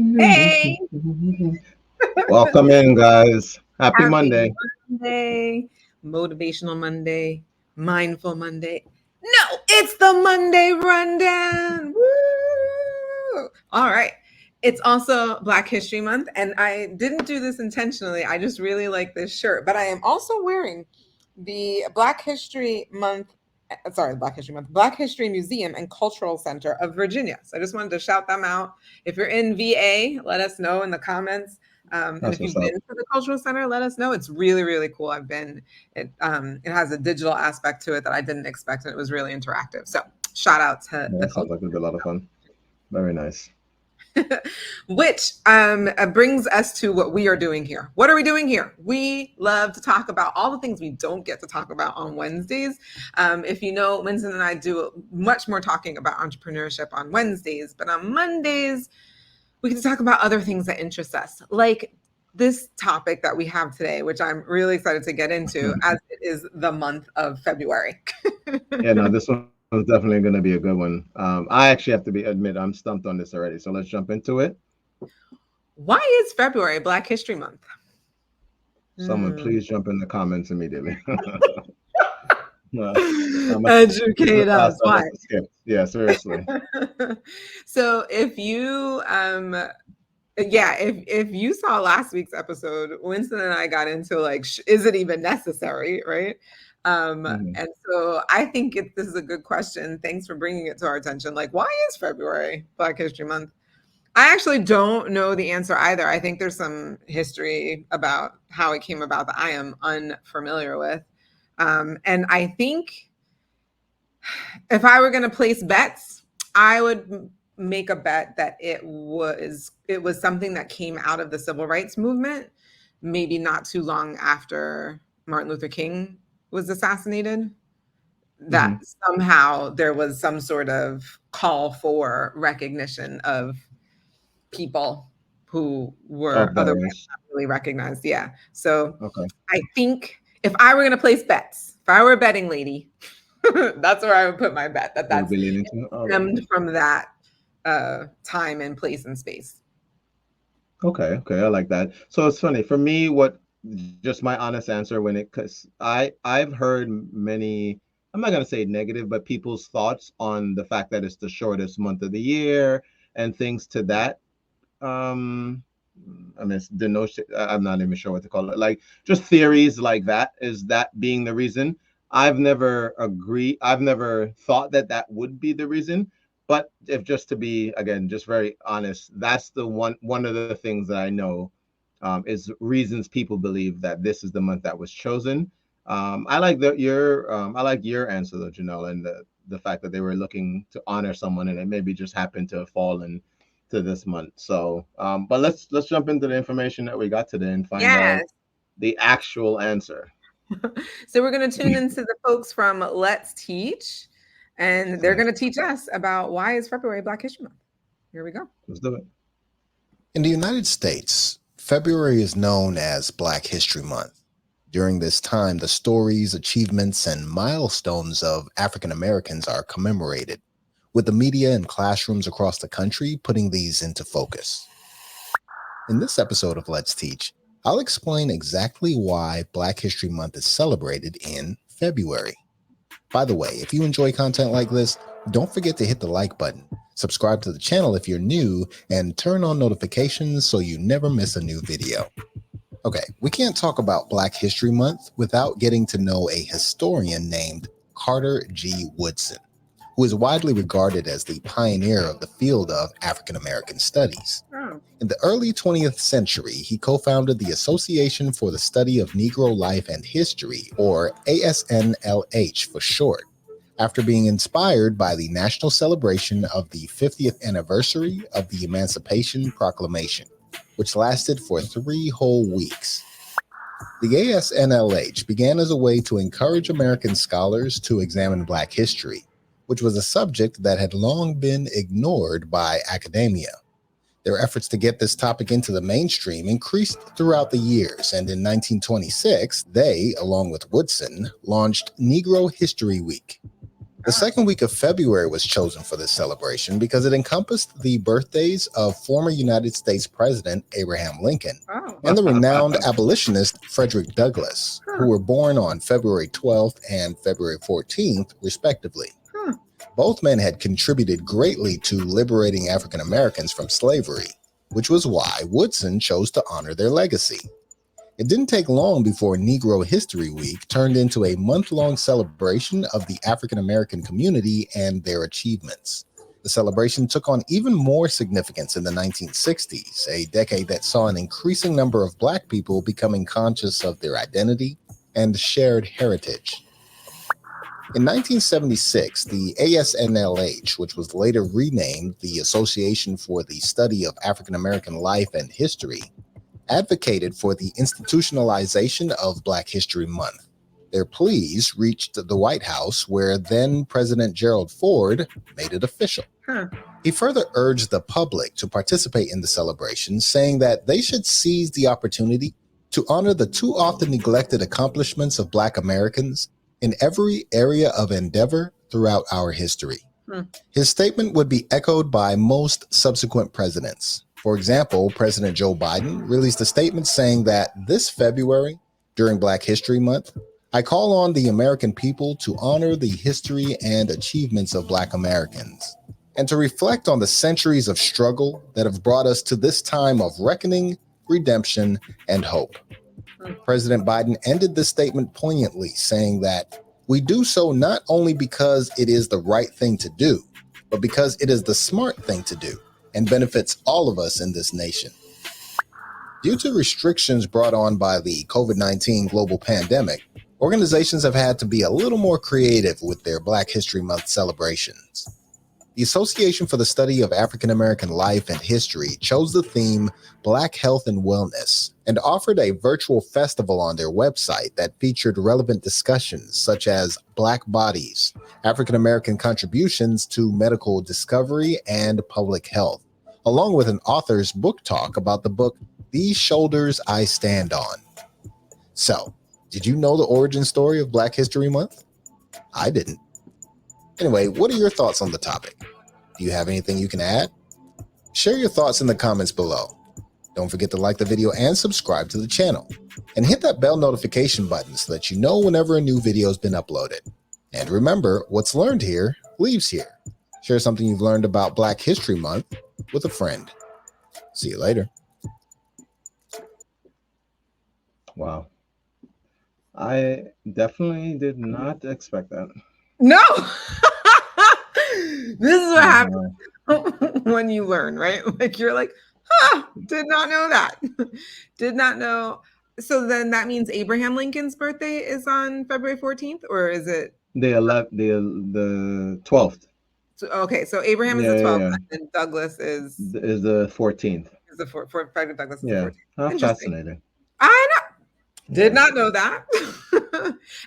Hey, Welcome in, guys. Happy happy Monday. Monday, motivational Monday, mindful Monday. No, it's the Monday rundown. Woo! All right. It's also Black History Month, and I didn't do this intentionally. I just really like this shirt, but I am also wearing the Black History Month, Black History Museum and Cultural Center of Virginia. So I just wanted to shout them out. If you're in VA, let us know in the comments. And That's if what's you've up. been to the cultural center, let us know. It's really, really cool. I've been. It has a digital aspect to it that I didn't expect, and it was really interactive. So shout out to Yeah, the that sounds culture. like it'll be a lot of fun. Very nice. Which brings us to what we are doing here. What are we doing here? We love to talk about all the things we don't get to talk about on Wednesdays. If you know, Winston and I do much more talking about entrepreneurship on Wednesdays, but on Mondays, we get to talk about other things that interest us, like this topic that we have today, which I'm really excited to get into as it is the month of February. Yeah, no, this one's definitely going to be a good one. I actually have to admit I'm stumped on this already. So let's jump into it. Why is February Black History Month? Someone Hmm. please jump in the comments immediately. This is Educate a us. fast one Why? to skip. Yeah, seriously. So if you yeah, if you saw last week's episode, Winston and I got into like is it even necessary, right? Mhm. And so I think this is a good question. Thanks for bringing it to our attention. Like, why is February Black History Month? I actually don't know the answer either. I think there's some history about how it came about that I am unfamiliar with. And I think if I were going to place bets, I would make a bet that it was something that came out of the civil rights movement, maybe not too long after Martin Luther King was assassinated. That Mhm. somehow there was some sort of call for recognition of people who were Of otherwise those. not really recognized. Yeah. So Okay. I think if I were going to place bets, if I were a betting lady, that's where I would put my bet. That You would that's be leaning to it? All right. stemmed from that time and place and space. Okay, okay, I like that. So it's funny for me. What just my honest answer when it because I've heard many. I'm not gonna say negative, but people's thoughts on the fact that it's the shortest month of the year and things to that. Um, I mean, it's the notion. I'm not even sure what to call it. Like just theories like that. Is that being the reason? I've never agreed. I've never thought that that would be the reason. But if just to be again, just very honest, that's the one of the things that I know is reasons people believe that this is the month that was chosen. I like I like your answer though, Janelle, and the fact that they were looking to honor someone and it maybe just happened to fall in to this month. So, but let's jump into the information that we got today and find out Yes. the actual answer. So we're going to tune into the folks from Let's Teach, and they're Nice. going to teach us about why is February Black History Month. Here we go. Let's do it. In the United States, February is known as Black History Month. During this time, the stories, achievements, and milestones of African Americans are commemorated, with the media and classrooms across the country putting these into focus. In this episode of Let's Teach, I'll explain exactly why Black History Month is celebrated in February. By the way, if you enjoy content like this, don't forget to hit the like button, subscribe to the channel if you're new, and turn on notifications so you never miss a new video. Okay, we can't talk about Black History Month without getting to know a historian named Carter G. Woodson, who is widely regarded as the pioneer of the field of African American studies. Oh. In the early 20th century, he co-founded the Association for the Study of Negro Life and History, or ASNLH for short, after being inspired by the national celebration of the 50th anniversary of the Emancipation Proclamation, which lasted for 3 whole weeks. The ASNLH began as a way to encourage American scholars to examine Black history, which was a subject that had long been ignored by academia. Their efforts to get this topic into the mainstream increased throughout the years, and in 1926, they, along with Woodson, launched Negro History Week. The second week of February was chosen for this celebration because it encompassed the birthdays of former United States President Abraham Lincoln Oh. and the renowned abolitionist Frederick Douglass, who Huh. were born on February 12th and February 14th, respectively. Huh. Both men had contributed greatly to liberating African Americans from slavery, which was why Woodson chose to honor their legacy. It didn't take long before Negro History Week turned into a month-long celebration of the African American community and their achievements. The celebration took on even more significance in the 1960s, a decade that saw an increasing number of Black people becoming conscious of their identity and shared heritage. In 1976, the ASNLH, which was later renamed the Association for the Study of African American Life and History, advocated for the institutionalization of Black History Month. Their pleas reached the White House, where then President Gerald Ford made it official. Huh. He further urged the public to participate in the celebration, saying that they should seize the opportunity to honor the too often neglected accomplishments of Black Americans in every area of endeavor throughout our history. His statement would be echoed by most subsequent presidents. For example, President Joe Biden released a statement saying that this February, during Black History Month, I call on the American people to honor the history and achievements of Black Americans and to reflect on the centuries of struggle that have brought us to this time of reckoning, redemption, and hope. President Biden ended this statement poignantly, saying that we do so not only because it is the right thing to do, but because it is the smart thing to do and benefits all of us in this nation. Due to restrictions brought on by the COVID-19 global pandemic, organizations have had to be a little more creative with their Black History Month celebrations. The Association for the Study of African American Life and History chose the theme Black Health and Wellness and offered a virtual festival on their website that featured relevant discussions such as Black bodies, African American contributions to medical discovery and public health, along with an author's book talk about the book These Shoulders I Stand On. So, did you know the origin story of Black History Month? I didn't. Anyway, what are your thoughts on the topic? Do you have anything you can add? Share your thoughts in the comments below. Don't forget to like the video and subscribe to the channel. And hit that bell notification button so that you know whenever a new video has been uploaded. And remember, what's learned here leaves here. Share something you've learned about Black History Month with a friend. See you later. Wow. I definitely did not expect that. No. This is what happens when you learn, right? Like you're like, did not know that. Did not know. So then that means Abraham Lincoln's birthday is on February 14th, or is it the 12th? So, okay, so Abraham is the 12th, and Douglas is the 14th. Is the Frederick Douglass is the 14th. How fascinating. I know. Did not know that.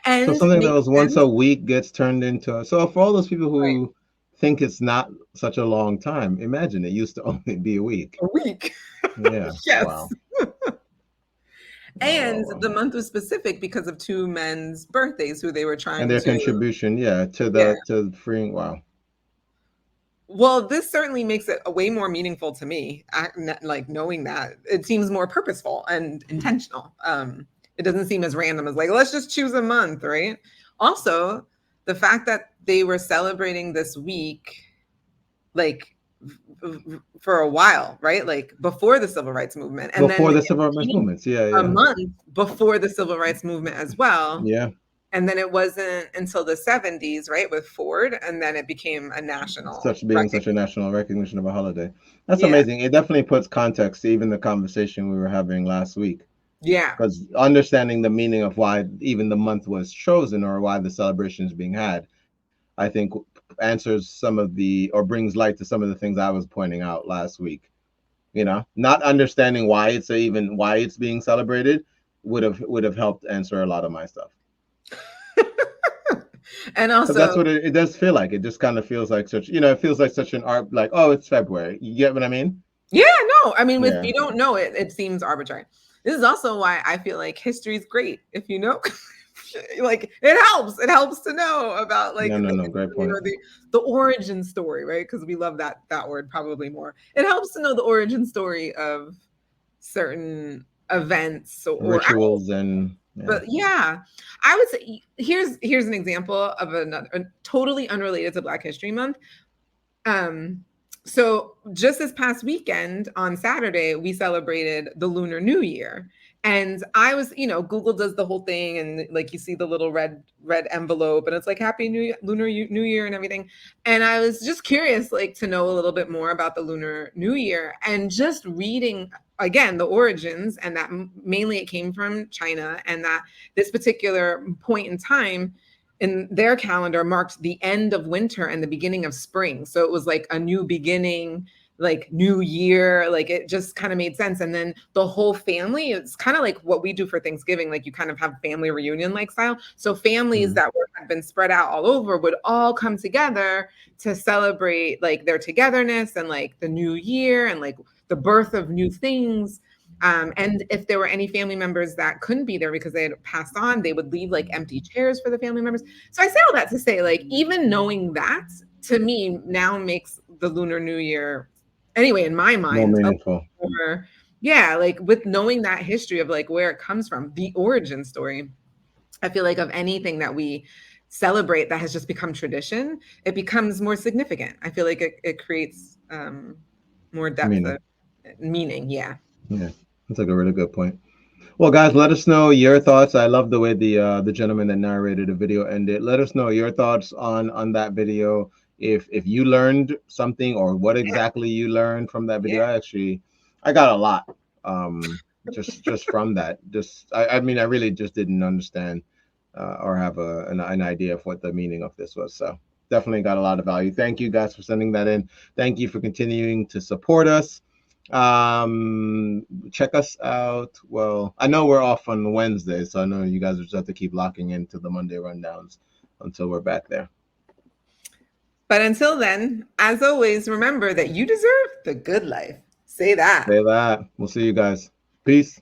And so something that was once a week gets turned into. So for all those people who think it's not such a long time, imagine it used to only be a week. A week. Yeah. Yes. Wow. And the month was specific because of two men's birthdays who they were trying and their to contribution, to the to freeing. Wow. Well, this certainly makes it way more meaningful to me. Like knowing that it seems more purposeful and intentional. It doesn't seem as random as like, let's just choose a month, right? Also, the fact that they were celebrating this week, like for a while, right? Like before the Civil Rights Movement. And before then the Civil Rights Movement, a month before the Civil Rights Movement as well. Yeah. And then it wasn't until the 70s, right, with Ford, and then it became a national. Such a national recognition of a holiday. That's amazing. It definitely puts context to even the conversation we were having last week. Yeah. Because understanding the meaning of why even the month was chosen or why the celebration is being had, I think answers some of or brings light to some of the things I was pointing out last week. Not understanding why it's being celebrated would have helped answer a lot of my stuff. And also that's what it does feel like. It just kind of feels like such, it feels like such an art, like, oh, it's February. You get what I mean? Yeah, no, I mean, if you don't know it, it seems arbitrary. This is also why I feel like history is great. If you know Like it helps to know about like No, the no, no. Great history point. or the origin story, right? Because we love that word probably more. It helps to know the origin story of certain events or Rituals and yeah. but yeah, I would say here's an example of another totally unrelated to Black History Month. Um, so just this past weekend on Saturday, we celebrated the Lunar New Year. And I was, Google does the whole thing, and like you see the little red envelope, and it's like Happy New Year and everything. And I was just curious, like to know a little bit more about the Lunar New Year, and just reading again the origins, and that mainly it came from China, and that this particular point in time in their calendar marked the end of winter and the beginning of spring. So it was like a new beginning, like new year, like it just kind of made sense. And then the whole family, it's kind of like what we do for Thanksgiving, like you kind of have family reunion like style. So families Mm. that had been spread out all over would all come together to celebrate like their togetherness and like the new year and like the birth of new things. And if there were any family members that couldn't be there because they had passed on, they would leave like empty chairs for the family members. So I say all that to say, like, even knowing that to me now makes the Lunar New Year, anyway, in my More mind, a meaningful. more, yeah, like with knowing that history of like where it comes from, the origin story. I feel like of anything that we celebrate that has just become tradition, it becomes more significant. I feel like it creates more depth of Meaning. meaning. Yeah. Yeah. That's like a really good point. Well, guys, let us know your thoughts. I love the way the gentleman that narrated the video ended. Let us know your thoughts on that video. If you learned something or what Yeah. exactly you learned from that video. Yeah. I got a lot. Just from that. I mean, I really just didn't understand or have an idea of what the meaning of this was. So definitely got a lot of value. Thank you guys for sending that in. Thank you for continuing to support us. Check us out. Well, I know we're off on Wednesday, so I know you guys just have to keep locking into the Monday rundowns until we're back there. But until then, as always, remember that you deserve the good life. Say that. Say that. We'll see you guys. Peace.